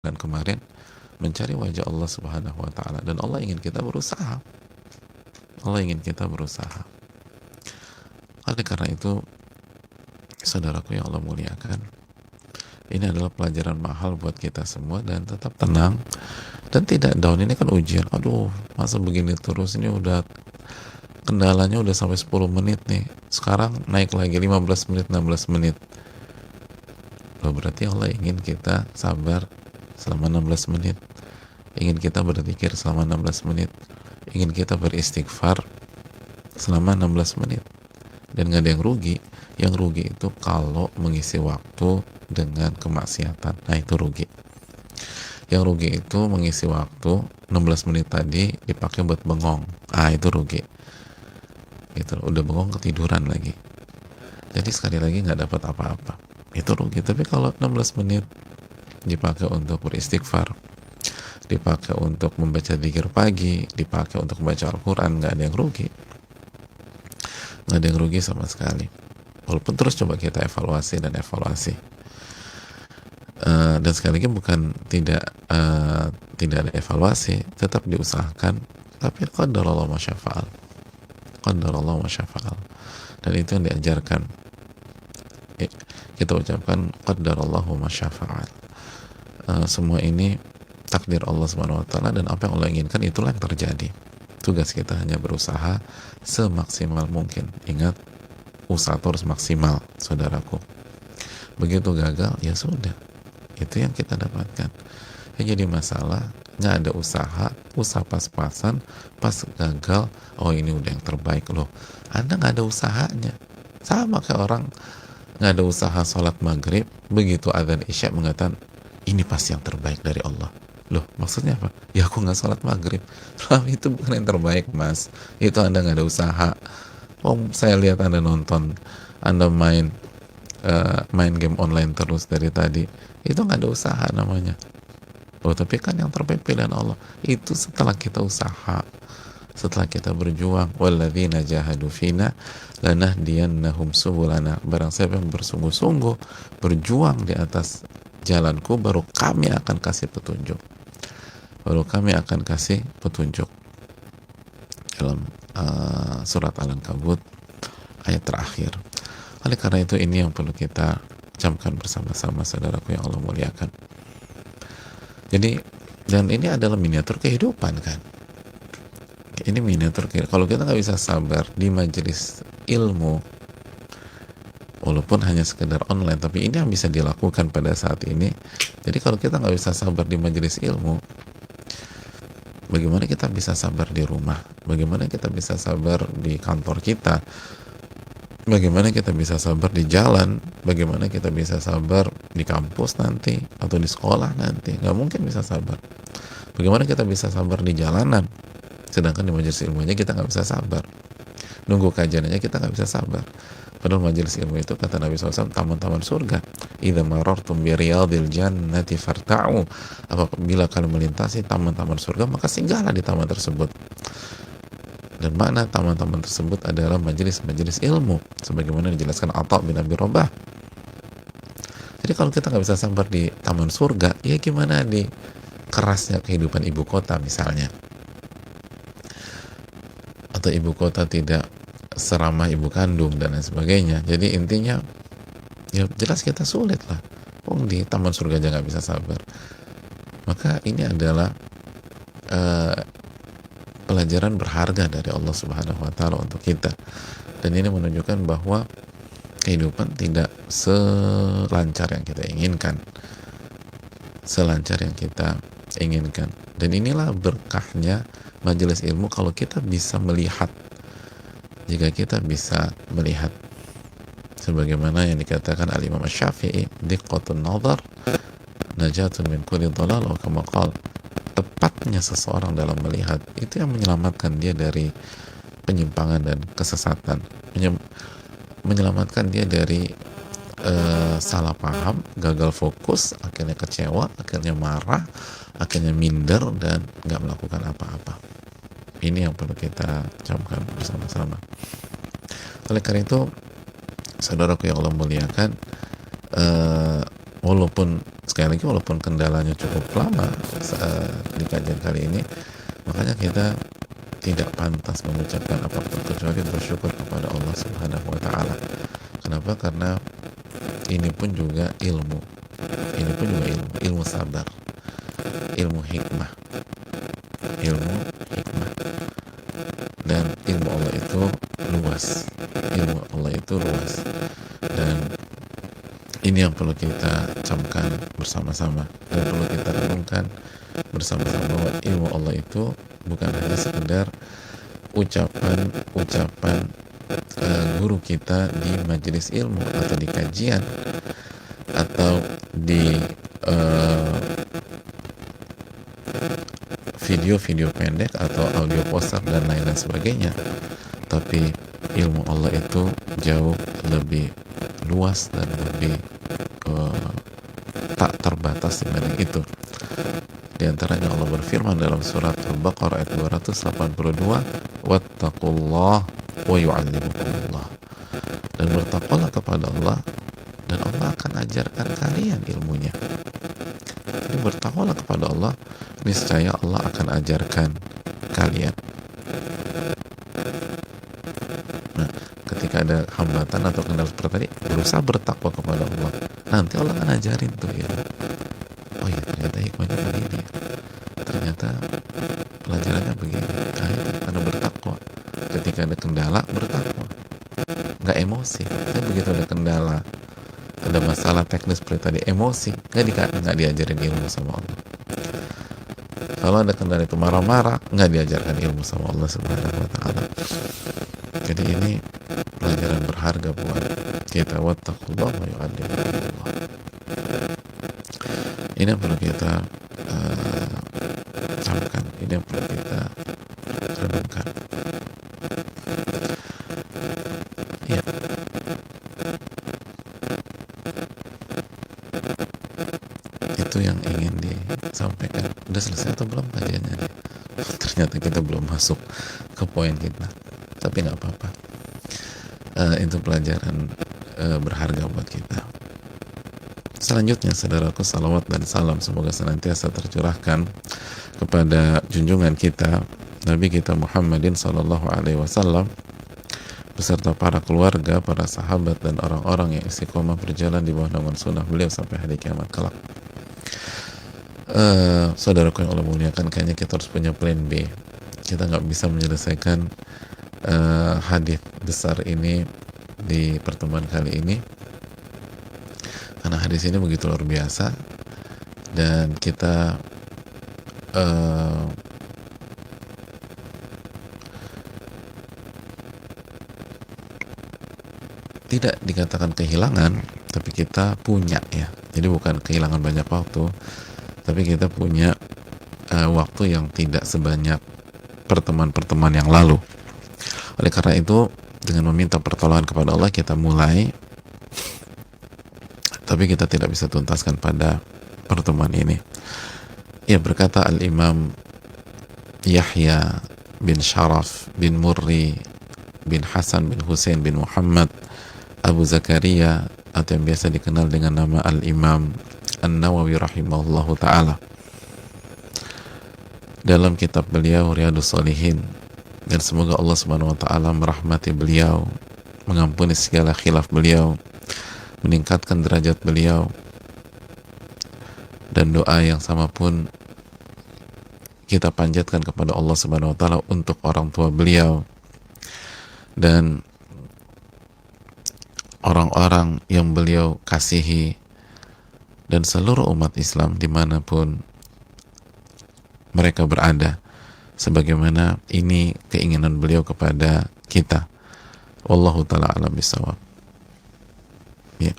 dan kemarin mencari wajah Allah Subhanahu wa taala, dan Allah ingin kita berusaha. Allah ingin kita berusaha. Oleh karena itu, saudaraku yang Allah muliakan, ini adalah pelajaran mahal buat kita semua, dan tetap tenang dan tidak down. Ini kan ujian. Aduh, masa begini terus, ini udah kendalanya udah sampai 10 menit nih. Sekarang naik lagi 15 menit, 16 menit. Loh, berarti Allah ingin kita sabar selama 16 menit. Ingin kita berzikir selama 16 menit. Ingin kita beristighfar selama 16 menit. Dan nggak ada yang rugi. Yang rugi itu kalau mengisi waktu dengan kemaksiatan. Nah, itu rugi. Yang rugi itu mengisi waktu 16 menit tadi dipakai buat bengong. Ah, itu rugi. Gitu, udah bengong ketiduran lagi. Jadi sekali lagi nggak dapat apa-apa. Itu rugi. Tapi kalau 16 menit dipakai untuk beristighfar, dipakai untuk membaca zikir pagi, dipakai untuk membaca Al-Quran, nggak ada yang rugi. Nggak ada yang rugi sama sekali. Walaupun terus coba kita evaluasi dan evaluasi. Dan sekali lagi bukan tidak ada evaluasi, tetap diusahakan. Tapi qadarallah ma syafa'al. Qadarallah ma syafa'al. Dan itu yang diajarkan. Kita ucapkan qadarallahu ma syafa'al. Semua ini takdir Allah Subhanahu wa taala, dan apa yang Allah inginkan itulah yang terjadi. Tugas kita hanya berusaha semaksimal mungkin. Ingat, usaha terus maksimal, saudaraku. Begitu gagal, ya sudah. Itu yang kita dapatkan. Yang jadi masalah, nggak ada usaha pas-pasan, pas gagal, oh ini udah yang terbaik loh. Anda nggak ada usahanya. Sama kayak orang nggak ada usaha sholat maghrib, begitu adzan isya mengatakan, ini pasti yang terbaik dari Allah. Loh, maksudnya apa? Ya aku nggak sholat maghrib. Loh, itu bukan yang terbaik, mas. Itu Anda nggak ada usaha. Oh, saya lihat Anda nonton, Anda main game online terus dari tadi. Itu nggak ada usaha namanya. Oh, tapi kan yang terbaik pilihan Allah. Itu setelah kita usaha, setelah kita berjuang. Walladzina jahadu fina lanahdiyannahum subulana. Barang siapa yang bersungguh-sungguh berjuang di atas jalanku, baru kami akan kasih petunjuk. Baru kami akan kasih petunjuk. Dalam surat Al-Ankabut ayat terakhir. Oleh karena itu, ini yang perlu kita camkan bersama-sama, saudaraku yang Allah muliakan. Jadi, dan ini adalah miniatur kehidupan kan. Ini miniatur kehidupan. Kalau kita nggak bisa sabar di majelis ilmu, walaupun hanya sekedar online, tapi ini yang bisa dilakukan pada saat ini. Jadi kalau kita nggak bisa sabar di majelis ilmu, bagaimana kita bisa sabar di rumah? Bagaimana kita bisa sabar di kantor kita? Bagaimana kita bisa sabar di jalan? Bagaimana kita bisa sabar di kampus nanti atau di sekolah nanti? Nggak mungkin bisa sabar. Bagaimana kita bisa sabar di jalanan? Sedangkan di majelis ilmunya kita nggak bisa sabar. Nunggu kajiannya kita nggak bisa sabar. Padahal majelis ilmu itu, kata Nabi SAW, taman-taman surga. Idza marartum bi riyadil jannati farta'u. Apabila kalian melintasi taman-taman surga, maka singgahlah di taman tersebut. Dan makna taman-taman tersebut adalah majelis-majelis ilmu, sebagaimana dijelaskan Atha bin Abi Rabah. Jadi kalau kita nggak bisa sabar di taman surga, ya gimana di kerasnya kehidupan ibu kota misalnya, atau ibu kota tidak seramah ibu kandung dan lain sebagainya. Jadi intinya, ya jelas kita sulit lah. Di taman surga aja nggak bisa sabar. Maka ini adalah pelajaran berharga dari Allah Subhanahu wa taala untuk kita. Dan ini menunjukkan bahwa kehidupan tidak selancar yang kita inginkan. Selancar yang kita inginkan. Dan inilah berkahnya majelis ilmu, kalau kita bisa melihat. Jika kita bisa melihat sebagaimana yang dikatakan Al-Imam Syafi'i, diqqatun nazar najatun min kulli dhalal, wa kama qala, tepatnya seseorang dalam melihat itu yang menyelamatkan dia dari penyimpangan dan kesesatan, menyelamatkan dia dari salah paham, gagal fokus, akhirnya kecewa, akhirnya marah, akhirnya minder, dan nggak melakukan apa-apa. Ini yang perlu kita camkan bersama-sama. Oleh karena itu, saudaraku yang Allah muliakan, walaupun sekali lagi walaupun kendalanya cukup lama di kajian kali ini, makanya kita tidak pantas mengucapkan apapun kecuali bersyukur kepada Allah Subhanahu wa taala. Kenapa? Karena ini pun juga ilmu. Ini pun juga ilmu sabar, ilmu hikmah, ilmu hikmah. Dan ilmu Allah itu luas. Ilmu Allah itu luas. Dan ini yang perlu kita camkan bersama-sama dan perlu kita renungkan bersama-sama, bahwa ilmu Allah itu bukan hanya sekedar ucapan guru kita di majelis ilmu atau di kajian atau di video-video pendek atau audio poster dan lain-lain sebagainya, tapi ilmu Allah itu jauh lebih luas dan lebih tak terbatas dibanding itu. Di antaranya Allah berfirman dalam surat Al-Baqarah ayat 282, wattaqullah wa yu'allimukumullah, dan bertakwalah kepada Allah dan Allah akan ajarkan kalian ilmunya. Jadi bertakwalah kepada Allah, niscaya Allah akan ajarkan kalian. Nah, ketika ada hambatan atau kendala seperti tadi, berusaha bertakwa kepada Allah, nanti Allah akan ajarin tuh ya. Oh iya, ternyata hikmahnya begini, ternyata pelajarannya begini. Nah, itu karena bertakwa. Ketika ada kendala, bertakwa, nggak emosi. Tapi begitu ada kendala, ada masalah teknis seperti tadi, emosi, nggak diajarin ilmu sama Allah. Kalau ada kendala itu marah-marah, nggak diajarkan ilmu sama Allah Subhanahu wa taala. Jadi ini pelajaran berharga buat kita. Wattaqullah wa yu'allimukumullah. Ini yang perlu kita camkan, ini yang perlu kita renungkan. Ya. Itu yang ingin disampaikan. Udah selesai atau belum kajiannya nih? Ternyata kita belum masuk ke poin kita, tapi nggak apa-apa. Itu pelajaran berharga buat kita. Selanjutnya, saudaraku, salawat dan salam semoga senantiasa tercurahkan kepada junjungan kita Nabi kita Muhammadin sallallahu alaihi wasallam beserta para keluarga, para sahabat, dan orang-orang yang istiqomah berjalan di bawah naungan sunnah beliau sampai hari kiamat kelak. Saudaraku yang Allah muliakan, kayaknya kita harus punya plan B. Kita nggak bisa menyelesaikan hadis besar ini di pertemuan kali ini karena hadis ini begitu luar biasa, dan kita tidak dikatakan kehilangan, tapi kita punya, ya. Jadi bukan kehilangan banyak waktu, tapi kita punya waktu yang tidak sebanyak pertemuan-pertemuan yang lalu. Oleh karena itu, dengan meminta pertolongan kepada Allah, kita mulai, tapi kita tidak bisa tuntaskan pada pertemuan ini. Ya, berkata Al-Imam Yahya bin Sharaf bin Murri bin Hasan bin Hussein bin Muhammad Abu Zakaria, atau yang biasa dikenal dengan nama Al-Imam An-Nawawi rahimahullahu ta'ala, dalam kitab beliau Riyadhus Shalihin, dan semoga Allah Subhanahu wa ta'ala merahmati beliau, mengampuni segala khilaf beliau, meningkatkan derajat beliau, dan doa yang sama pun kita panjatkan kepada Allah Subhanahu wa ta'ala untuk orang tua beliau dan orang-orang yang beliau kasihi dan seluruh umat Islam dimanapun mereka berada, sebagaimana ini keinginan beliau kepada kita. Wallahu ta'ala a'lam bishawab. Ya.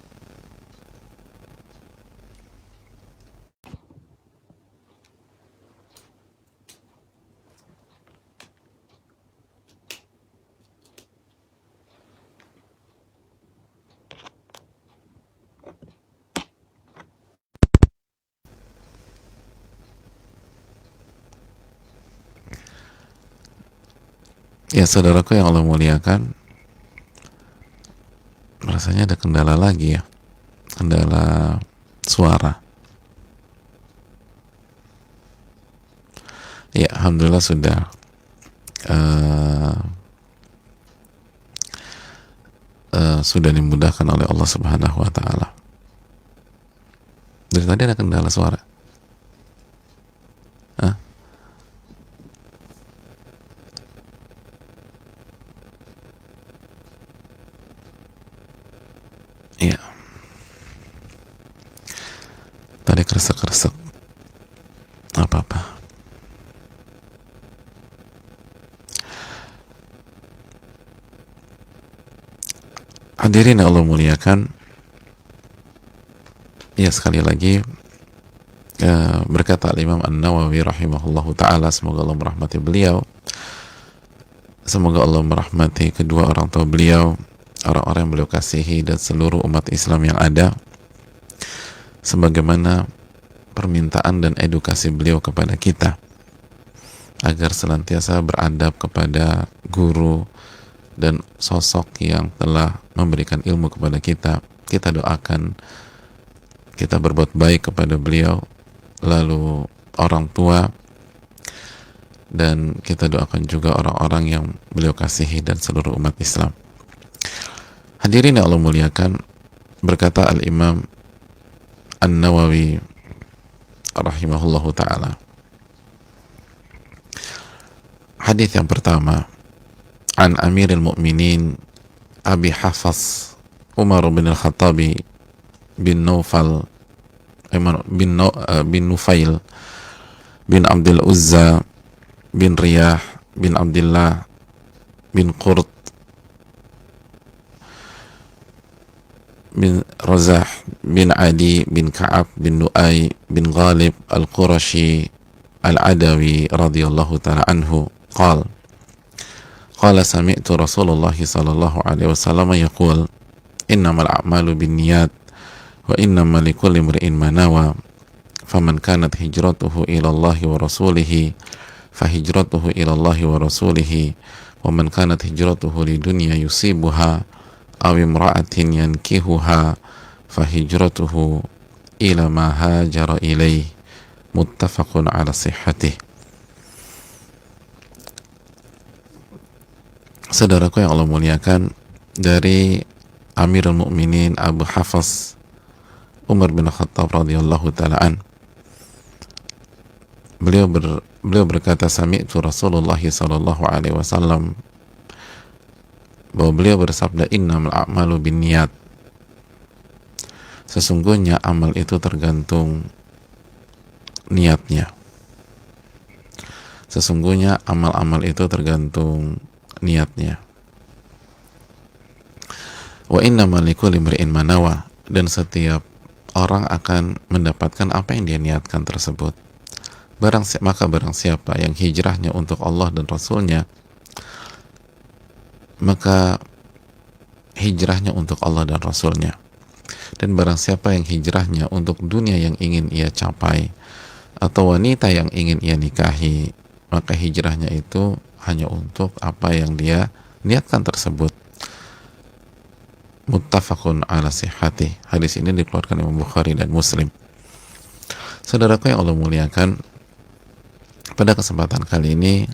Ya, saudaraku yang Allah muliakan, rasanya ada kendala lagi ya. Kendala suara. Ya, alhamdulillah uh, sudah dimudahkan oleh Allah Subhanahu wa taala. Dari tadi ada kendala suara. Hah? Iya. Tadi kresek-kresek. Apa-apa. Hadirin yang Allah muliakan, ya sekali lagi berkata Imam An-Nawawi rahimahullahu ta'ala, semoga Allah merahmati beliau, semoga Allah merahmati kedua orang tua beliau, orang-orang yang beliau kasihi, dan seluruh umat Islam yang ada, sebagaimana permintaan dan edukasi beliau kepada kita agar senantiasa beradab kepada guru dan sosok yang telah memberikan ilmu kepada kita. Kita doakan, kita berbuat baik kepada beliau, lalu orang tua, dan kita doakan juga orang-orang yang beliau kasihi dan seluruh umat Islam. Hadirin yang Allah muliakan, berkata Al-Imam An-Nawawi rahimahullahu ta'ala, hadis yang pertama, an Amiril Mu'minin Abi Hafs Umar bin Al-Khattab bin Nufail bin Abdul Uzza bin Riyah bin Abdullah bin Qurt bin Razah bin Adi bin Ka'ab bin Nu'ay bin Ghalib Al-Qurashi Al-Adawi radhiyallahu ta'ala anhu qala sami'tu Rasulullah sallallahu alaihi wasallam yaqul innamal a'malu binniyat wa innamal likulli imri'in ma nawa faman kanat hijratuhu ila Allah wa rasulih fahijratuhu ila Allah wa rasulih wa man kanat hijratuhu lidunya yusibuha aw imra'atin yankihuha fahijratuhu ila ma hajara ilaih, muttafaqun ala sihhatih. Saudaraku yang Allah muliakan, dari Amirul Mukminin Abu Hafs Umar bin Khattab radhiyallahu ta'ala an, beliau berkata, sami'tu Rasulullah sallallahu alaihi wasallam, bahwa beliau bersabda, innamal a'malu binniyat, sesungguhnya amal itu tergantung niatnya. Sesungguhnya amal-amal itu tergantung niatnya. Wa innamal likulli imri'in ma nawa, dan setiap orang akan mendapatkan apa yang dia niatkan tersebut. Maka barang siapa yang hijrahnya untuk Allah dan Rasulnya, maka hijrahnya untuk Allah dan Rasulnya. Dan barang siapa yang hijrahnya untuk dunia yang ingin ia capai atau wanita yang ingin ia nikahi, maka hijrahnya itu hanya untuk apa yang dia niatkan tersebut. Muttafaqun ala sihhatih. Hadis ini dikeluarkan Imam Bukhari dan Muslim. Saudaraku yang Allah muliakan, pada kesempatan kali ini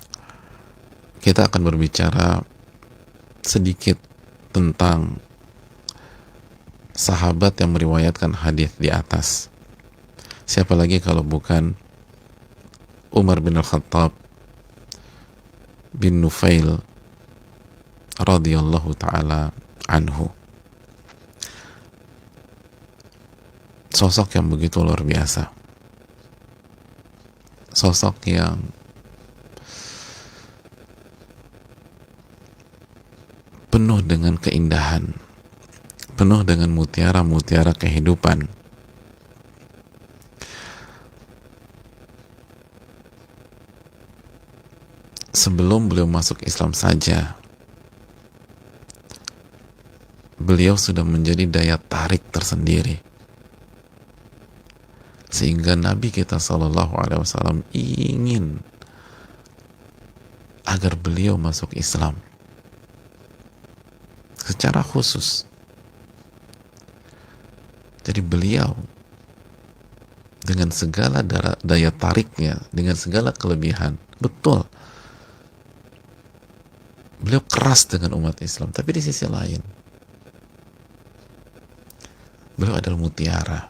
kita akan berbicara sedikit tentang sahabat yang meriwayatkan hadis di atas. Siapa lagi kalau bukan Umar bin Al-Khattab bin Nufail radhiyallahu ta'ala anhu. Sosok yang begitu luar biasa, sosok yang penuh dengan keindahan, penuh dengan mutiara-mutiara kehidupan. Sebelum beliau masuk Islam saja, beliau sudah menjadi daya tarik tersendiri, sehingga Nabi kita SAW ingin agar beliau masuk Islam secara khusus. Jadi beliau dengan segala daya tariknya, dengan segala kelebihan. Betul, beliau keras dengan umat Islam, tapi di sisi lain beliau adalah mutiara.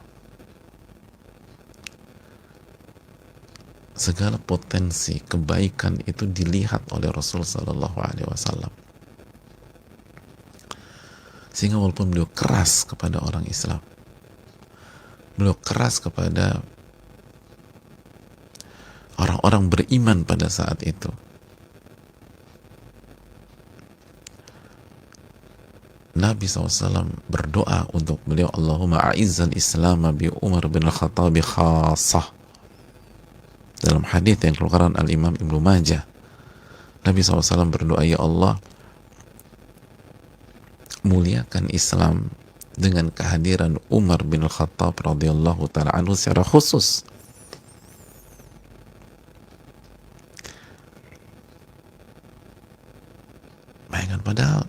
Segala potensi kebaikan itu dilihat oleh Rasul Sallallahu Alaihi Wasallam. Sehingga walaupun beliau keras kepada orang Islam, beliau keras kepada orang-orang beriman pada saat itu, Nabi SAW berdoa untuk beliau, Allahumma a'izzal Islam bi Umar bin Al-Khattab khassah. Dalam hadits yang dikeluarkan Al-Imam Ibnu Majah, Nabi SAW berdoa, ya Allah, muliakan Islam dengan kehadiran Umar bin Al-Khattab radhiyallahu ta'ala anhu secara khusus. Bayangkan, padahal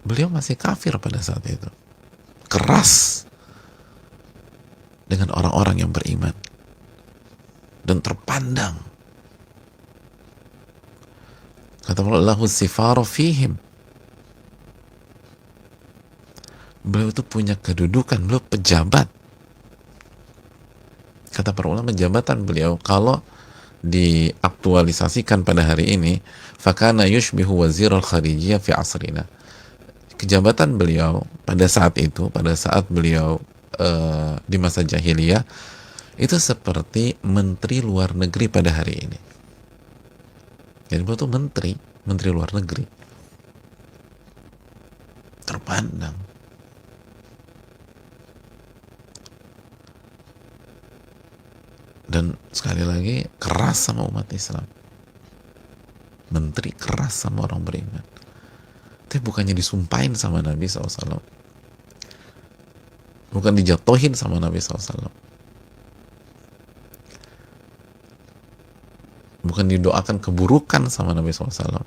beliau masih kafir pada saat itu, keras dengan orang-orang yang beriman dan terpandang. Kata Allah, lahu sifaru fihim. Beliau itu punya kedudukan, beliau pejabat. Kata para ulama, jabatan beliau kalau diaktualisasikan pada hari ini, fakana yushbihu wazirul kharijiyah fi asrina. Kejabatan beliau pada saat itu, pada saat beliau di masa jahiliyah, itu seperti menteri luar negeri pada hari ini. Jadi beliau itu menteri luar negeri, terpandang. Dan sekali lagi, keras sama umat Islam. Menteri keras sama orang beriman. Tapi bukannya disumpahin sama Nabi SAW, bukan dijatuhin sama Nabi SAW, bukan didoakan keburukan sama Nabi SAW,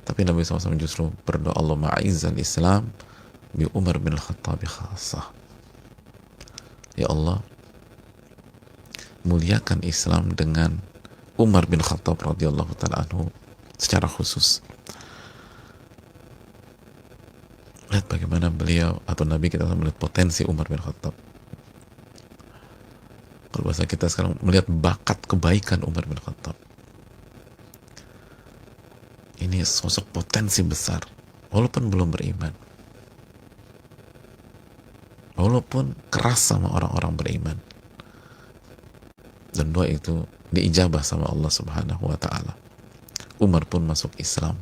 tapi Nabi SAW justru berdoa, Allahumma a'izzal Islam bi Umar bin Al-Khattab khassah. Ya Allah, muliakan Islam dengan Umar bin Khattab radhiyallahu ta'ala anhu secara khusus. Lihat bagaimana beliau atau Nabi kita melihat potensi Umar bin Khattab. Kalau bahasa kita sekarang, melihat bakat kebaikan Umar bin Khattab. Ini sosok potensi besar, walaupun belum beriman, walaupun keras sama orang-orang beriman, dan doa itu diijabah sama Allah Subhanahu wa ta'ala. Umar pun masuk Islam.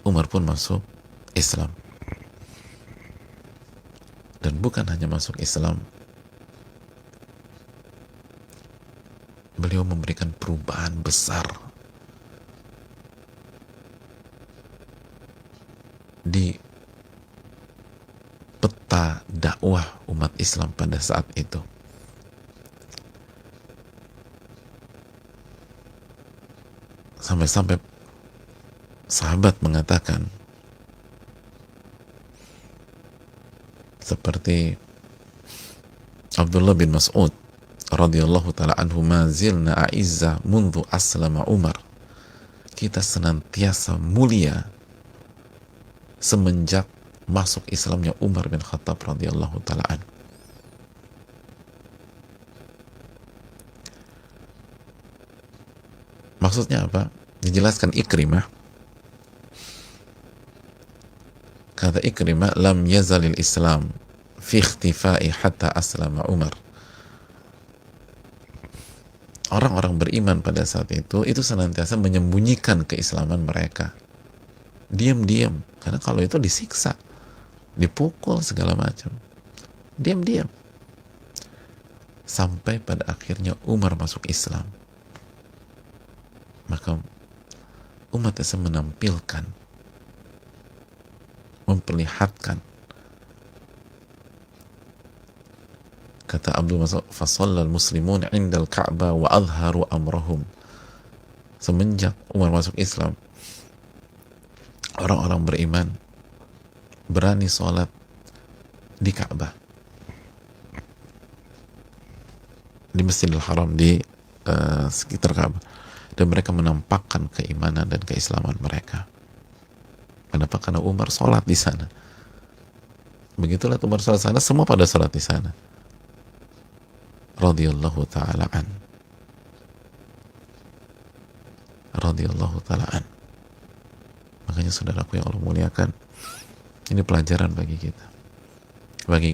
Umar pun masuk Islam. Dan bukan hanya masuk Islam, beliau memberikan perubahan besar di peta dakwah umat Islam pada saat itu. Sampai-sampai sahabat mengatakan, seperti Abdullah bin Mas'ud radhiyallahu ta'ala anhu, ma zilna a'izza mundu aslama Umar. Kita senantiasa mulia semenjak masuk Islamnya Umar bin Khattab radhiyallahu ta'ala anhu. Maksudnya apa? Dijelaskan Ikrimah. Kata Ikrimah, lam yazalil Islam fi ikhtifai hatta aslama Umar. Orang-orang beriman pada saat itu senantiasa menyembunyikan keislaman mereka. Diam-diam. Karena kalau itu disiksa, dipukul segala macam. Diam-diam. Sampai pada akhirnya Umar masuk Islam. Maka umat Islam menampilkan, memperlihatkan, kata Abdul Mas'ud, fasallal muslimun indal Ka'bah wa azharu amrahum. Semenjak Umar masuk Islam, orang-orang beriman berani sholat di Ka'bah. di Masjidil Haram, di sekitar Ka'bah, dan mereka menampakkan keimanan dan keislaman mereka. Kenapa? Karena Umar sholat di sana. Begitulah Umar sholat sana, semua pada sholat di sana. Radhiyallahu ta'ala an. Radhiyallahu ta'ala an. Makanya saudaraku yang Allah muliakan, ini pelajaran bagi kita.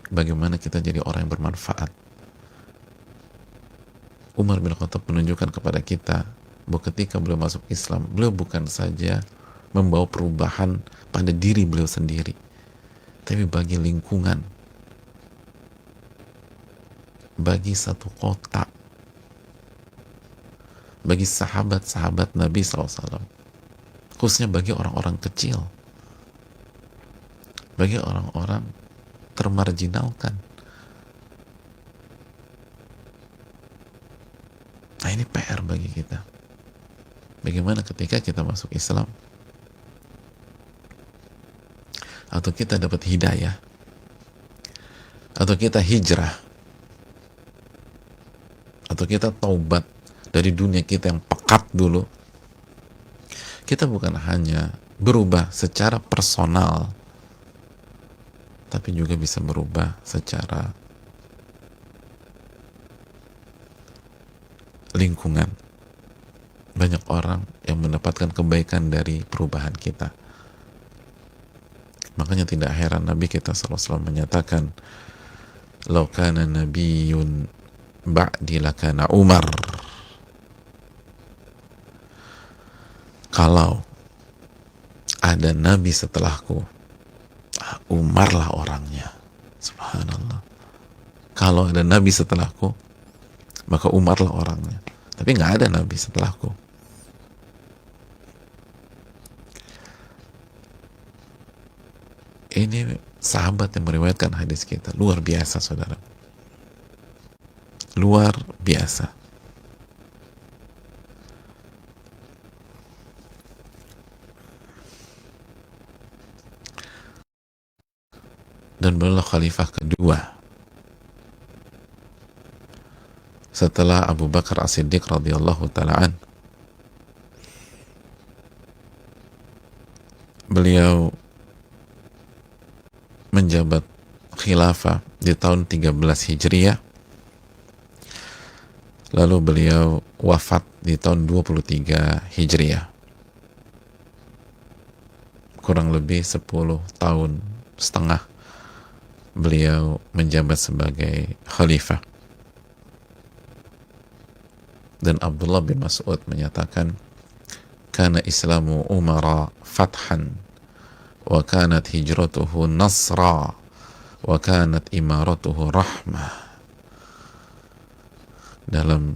Bagaimana kita jadi orang yang bermanfaat. Umar bin Khattab menunjukkan kepada kita bahwa ketika beliau masuk Islam, beliau bukan saja membawa perubahan pada diri beliau sendiri, tapi bagi lingkungan, bagi satu kota, bagi sahabat-sahabat Nabi SAW, khususnya bagi orang-orang kecil, bagi orang-orang termarginalkan. Nah, ini PR bagi kita. Bagaimana ketika kita masuk Islam, atau kita dapat hidayah, atau kita hijrah, atau kita taubat dari dunia kita yang pekat dulu, kita bukan hanya berubah secara personal, tapi juga bisa berubah secara lingkungan. Banyak orang yang mendapatkan kebaikan dari perubahan kita. Makanya tidak heran Nabi kita SAW menyatakan, "Lau kana nabiyyun ba'di lakana Umar." Kalau ada nabi setelahku, Umarlah orangnya. Subhanallah. Kalau ada nabi setelahku, maka Umarlah orangnya. Tapi nggak ada nabi setelahku. Ini sahabat yang meriwayatkan hadis kita. Luar biasa, saudara. Luar biasa. Dan beliau khalifah kedua setelah Abu Bakar As-Siddiq radhiyallahu ta'ala an. Beliau menjabat khilafah di tahun 13 Hijriah, lalu beliau wafat di tahun 23 Hijriah, kurang lebih 10 tahun setengah beliau menjabat sebagai khalifah. Dan Abdullah bin Mas'ud menyatakan, kana Islamu Umara fathan, wa kanat hijratuhu nasra, wa kanat imaratuhu rahmah. Dalam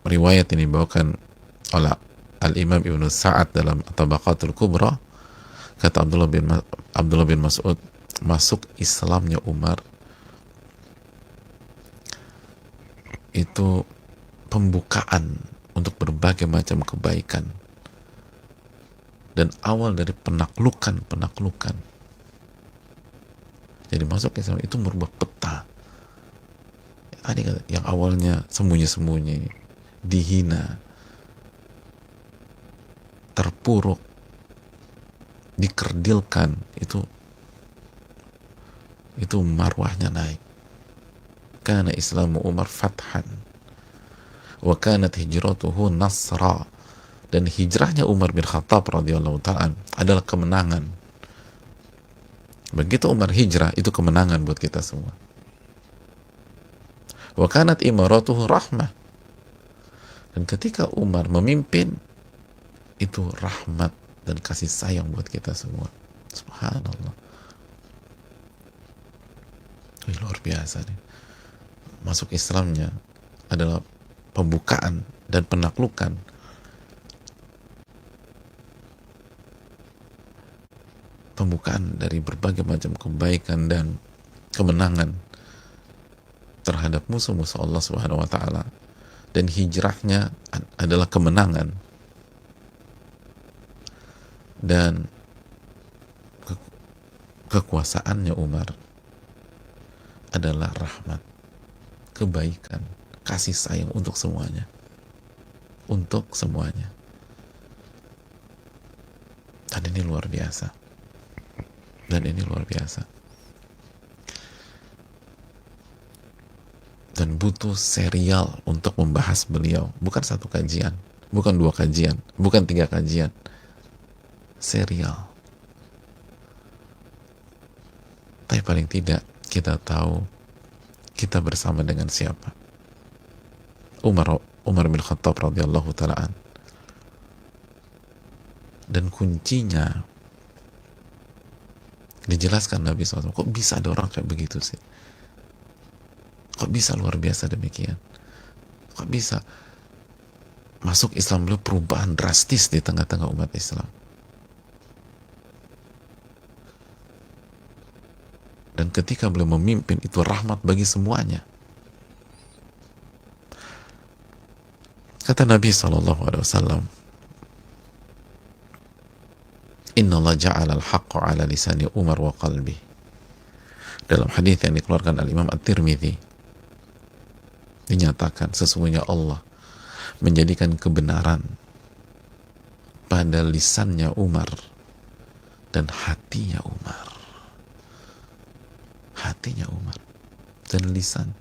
riwayat ini dibawakan oleh Al-Imam Ibnu Sa'ad dalam Tabaqatul Kubra, kata Abdullah bin Mas'ud, masuk Islamnya Umar itu pembukaan untuk berbagai macam kebaikan dan awal dari penaklukan. Jadi masuk Islam itu merubah peta. Tadi yang awalnya sembunyi-sembunyi, dihina, terpuruk, dikerdilkan, itu marwahnya naik. Kana Islamu Umar fathan, wa kanat hijratuhu nasra, dan hijrahnya Umar bin Khattab radhiyallahu ta'ala adalah kemenangan. Begitu Umar hijrah, itu kemenangan buat kita semua. Wa kanat imaratuhu rahmah, dan ketika Umar memimpin, itu rahmat dan kasih sayang buat kita semua. Subhanallah. Wih, luar biasa nih. Masuk Islamnya adalah pembukaan dan penaklukan. Pembukaan dari berbagai macam kebaikan dan kemenangan terhadap musuh-musuh Allah Subhanahu wa ta'ala. Dan hijrahnya adalah kemenangan. Dan kekuasaannya Umar adalah rahmat, kebaikan, kasih sayang untuk semuanya, untuk semuanya. Dan ini luar biasa, dan ini luar biasa, dan butuh serial untuk membahas beliau, bukan satu kajian, bukan dua kajian, bukan tiga kajian, serial. Tapi paling tidak kita tahu kita bersama dengan siapa. Umar bin Khattab radhiyallahu ta'ala. Dan kuncinya dijelaskan Nabi SAW. Kok bisa ada orang kayak begitu sih? Kok bisa luar biasa demikian? Kok bisa masuk Islam, beliau perubahan drastis di tengah-tengah umat Islam. Dan ketika beliau memimpin, itu rahmat bagi semuanya. Kata Nabi SAW, Inna Allah ja'ala al-haqqa ala lisani Umar wa qalbi. Dalam hadis yang dikeluarkan al-Imam At-Tirmidzi, dinyatakan sesungguhnya Allah menjadikan kebenaran pada lisannya Umar dan hatinya Umar. Hatinya Umar dan lisan.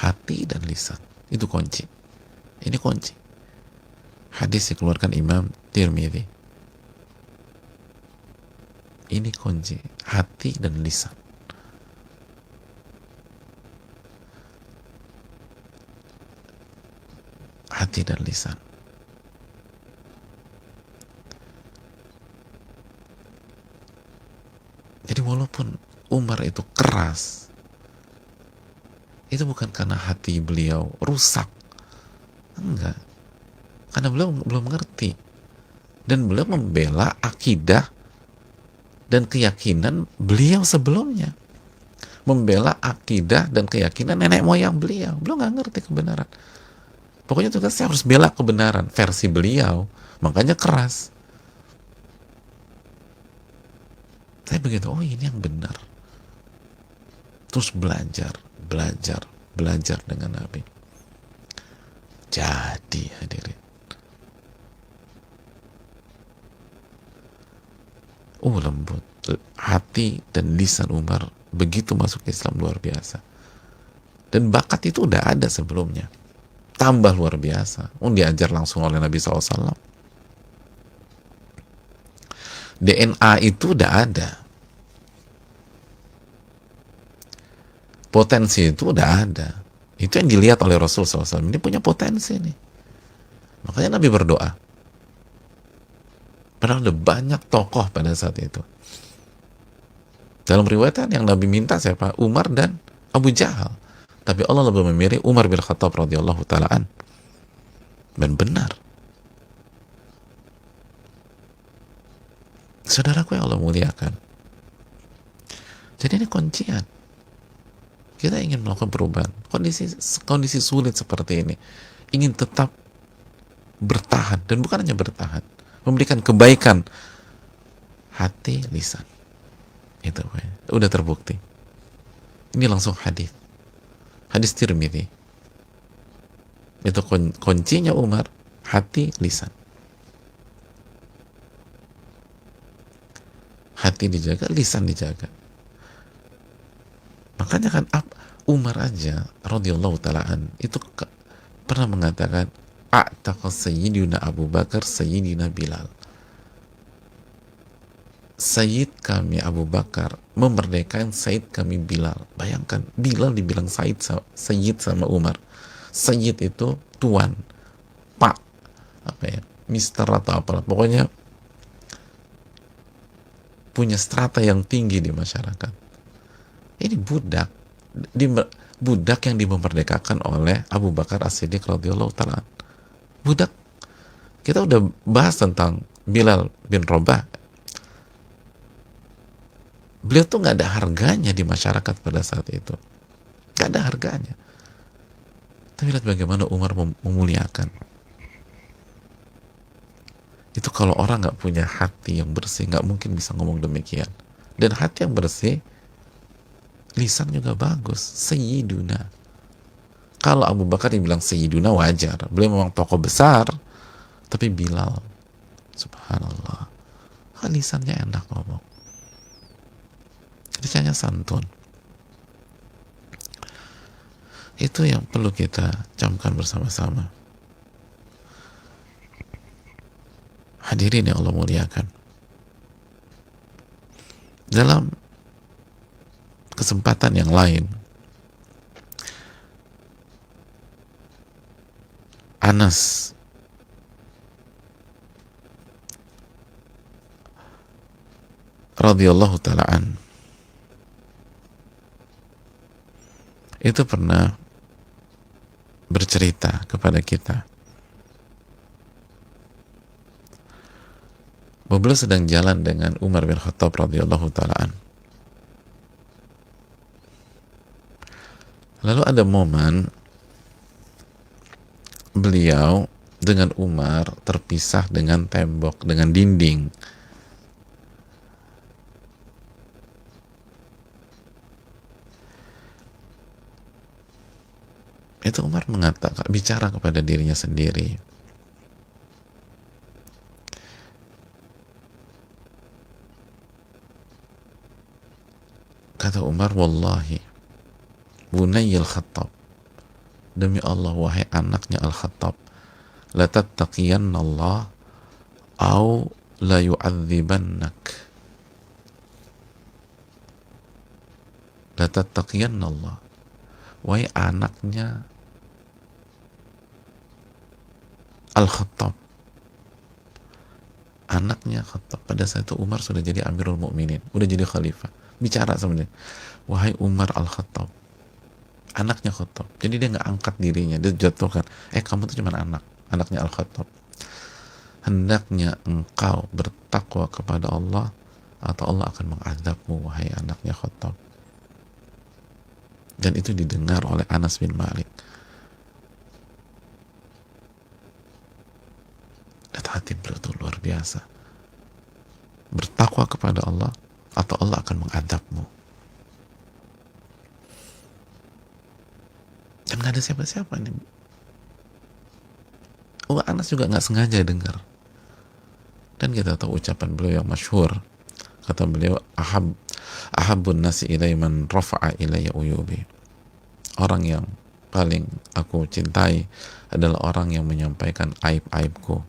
Hati dan lisan. Itu kunci. Ini kunci. Hadis dikeluarkan Imam Tirmidzi. Ini kunci. Hati dan lisan. Hati dan lisan. Jadi walaupun Umar itu keras, itu bukan karena hati beliau rusak. Enggak. Karena beliau belum mengerti. Dan beliau membela akidah dan keyakinan beliau sebelumnya. Membela akidah dan keyakinan nenek moyang beliau. Beliau nggak ngerti kebenaran. Pokoknya tugasnya harus bela kebenaran. Versi beliau. Makanya keras. Saya begitu, oh ini yang benar. Terus belajar dengan Nabi. Jadi hadirin, lembut. Hati dan lisan Umar begitu masuk Islam luar biasa. Dan bakat itu udah ada sebelumnya. Tambah luar biasa. Diajar langsung oleh Nabi SAW. DNA itu udah ada. Potensi itu udah ada. Itu yang dilihat oleh Rasul SAW. Ini punya potensi nih. Makanya Nabi berdoa. Padahal ada banyak tokoh pada saat itu. Dalam riwayat yang Nabi minta siapa? Umar dan Abu Jahal. Tapi Allah lebih memilih Umar bin Khattab radhiyallahu ta'ala. Dan benar. Saudaraku yang Allah muliakan. Jadi ini kuncian. Kita ingin melakukan perubahan. Kondisi sulit seperti ini. Ingin tetap bertahan. Dan bukan hanya bertahan. Memberikan kebaikan. Hati, lisan. Itu udah terbukti. Ini langsung hadis. Hadis Tirmidzi. Itu kuncinya Umar. Hati, lisan. Hati dijaga, lisan dijaga. Makanya kan Umar aja radhiyallahu ta'ala itu pernah mengatakan a'taqa sayyidina Abu Bakar sayyidina Bilal. Sayyid kami Abu Bakar memerdekakan Sayyid kami Bilal. Bayangkan Bilal dibilang Sayyid sama Umar. Sayyid itu tuan, pak, mister atau apalah. Pokoknya punya strata yang tinggi di masyarakat. Ini budak yang dimerdekakan oleh Abu Bakar As-Siddiq radhiyallahu ta'ala. Budak. Kita udah bahas tentang Bilal bin Rabah. Beliau tuh nggak ada harganya di masyarakat pada saat itu. Nggak ada harganya. Tapi lihat bagaimana Umar memuliakan. Itu kalau orang nggak punya hati yang bersih, nggak mungkin bisa ngomong demikian. Dan hati yang bersih, lisan juga bagus. Sayyiduna. Kalau Abu Bakar dibilang Sayyiduna wajar, beliau memang tokoh besar, tapi Bilal, subhanallah, lisannya enak ngomong, lisannya santun. Itu yang perlu kita camkan bersama-sama. Hadirin yang Allah muliakan, dalam kesempatan yang lain, Anas radhiyallahu ta'ala itu pernah bercerita kepada kita bahwa beliau sedang jalan dengan Umar bin Khattab radhiyallahu ta'ala. Lalu ada momen beliau dengan Umar terpisah dengan tembok, dengan dinding. Itu Umar mengatakan, bicara kepada dirinya sendiri, kata Umar, wallahi Bunayil Khattab, demi Allah wahai anaknya Al-Khattab, la tattaqiyanna Allah au la yu'adzibannak. La tattaqiyanna Allah, wahai anaknya Al-Khattab. Anaknya Khattab, pada saat itu Umar sudah jadi Amirul Mukminin, udah jadi khalifah. Bicara sebenarnya, wahai Umar Al-Khattab, anaknya Khattab. Jadi dia nggak angkat dirinya, dia jatuhkan, kamu tuh cuma anaknya Al-Khattab. Hendaknya engkau bertakwa kepada Allah, atau Allah akan mengadabmu, wahai anaknya Khattab. Dan itu didengar oleh Anas bin Malik. Dan hati beliau itu luar biasa. Bertakwa kepada Allah, atau Allah akan mengadabmu. Dan gak ada siapa-siapa nih. Anas juga gak sengaja dengar. Dan kita tahu ucapan beliau yang masyhur. Kata beliau, ahabbun nasi ilai man rafa'a ilayya uyubi. Orang yang paling aku cintai adalah orang yang menyampaikan aib-aibku.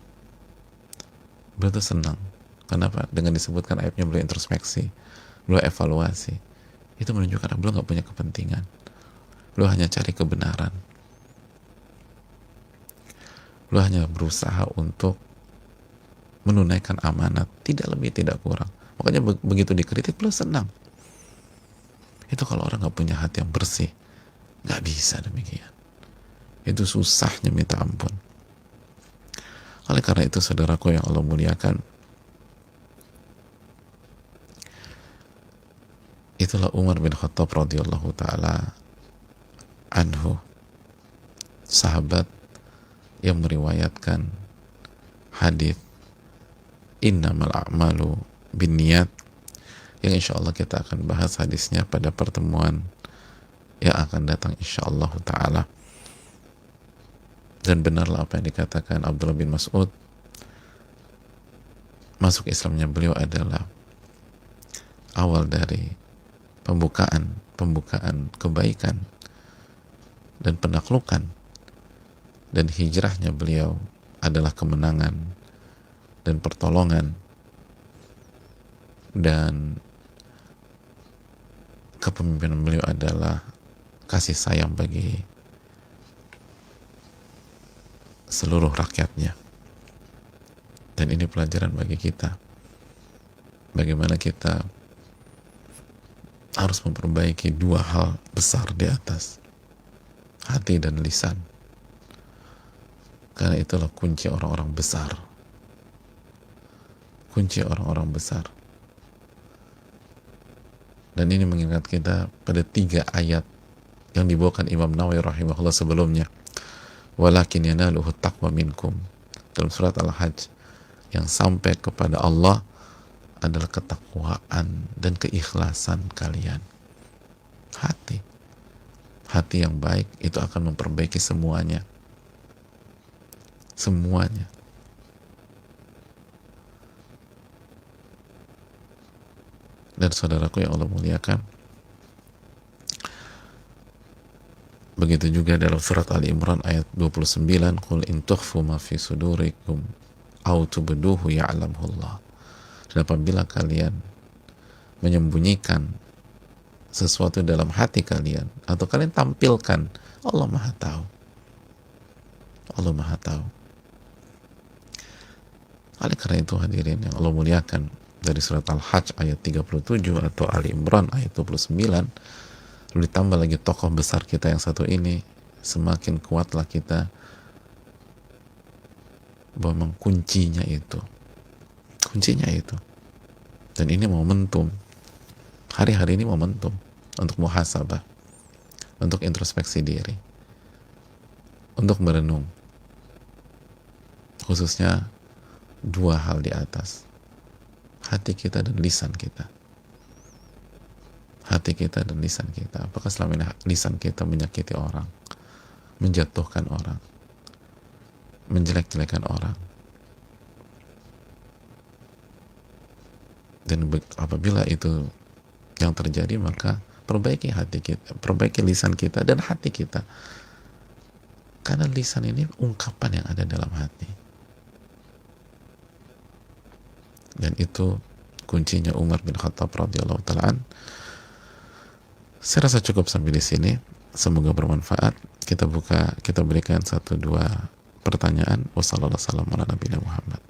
Beliau tuh senang. Kenapa? Dengan disebutkan aibnya, beliau introspeksi, beliau evaluasi. Itu menunjukkan beliau gak punya kepentingan. Beliau hanya cari kebenaran. Beliau hanya berusaha untuk menunaikan amanat, tidak lebih tidak kurang. Makanya begitu dikritik beliau senang. Itu kalau orang gak punya hati yang bersih, gak bisa demikian. Itu susahnya minta ampun. Oleh karena itu, saudaraku yang Allah muliakan, itulah Umar bin Khattab radhiyallahu ta'ala anhu, sahabat yang meriwayatkan hadis innamal a'malu binniyat, yang insya Allah kita akan bahas hadisnya pada pertemuan yang akan datang insya Allah ta'ala. Dan benarlah apa yang dikatakan Abdullah bin Mas'ud, masuk Islamnya beliau adalah awal dari pembukaan kebaikan dan penaklukan, dan hijrahnya beliau adalah kemenangan dan pertolongan, dan kepemimpinan beliau adalah kasih sayang bagi seluruh rakyatnya. Dan ini pelajaran bagi kita, bagaimana kita harus memperbaiki dua hal besar di atas, hati dan lisan, karena itulah kunci orang-orang besar. Kunci orang-orang besar. Dan ini mengingat kita pada 3 ayat yang dibawakan Imam Nawawi rahimahullah sebelumnya. Walakin yanaluhu taqwa minkum, dalam surat Al-Hajj, yang sampai kepada Allah adalah ketakwaan dan keikhlasan kalian. Hati. Hati yang baik itu akan memperbaiki semuanya. Semuanya. Dan saudaraku yang Allah muliakan, begitu juga dalam surat Ali Imran ayat 29, qul in tukhfu ma fi sudurikum aw tubduhu ya'lamullah. Dan apabila kalian menyembunyikan sesuatu dalam hati kalian atau kalian tampilkan, Allah Maha tahu. Allah Maha tahu. Oleh karena itu hadirin yang Allah muliakan, dari surat Al-Hajj ayat 37 atau Ali Imran ayat 29, ditambah lagi tokoh besar kita yang satu ini, semakin kuatlah kita bahwa kuncinya itu. Dan ini momentum. Hari-hari ini momentum untuk muhasabah, untuk introspeksi diri, untuk merenung. Khususnya dua hal di atas. Hati kita dan lisan kita. Hati kita dan lisan kita. Apakah selama ini lisan kita menyakiti orang, menjatuhkan orang, menjelek-jelekan orang? Dan apabila itu yang terjadi, maka perbaiki hati kita, perbaiki lisan kita dan hati kita. Karena lisan ini ungkapan yang ada dalam hati. Dan itu kuncinya Umar bin Khattab radhiyallahu ta'ala. Saya rasa cukup sampai di sini. Semoga bermanfaat. Kita berikan 1-2 pertanyaan. Wassalamualaikum warahmatullahi wabarakatuh.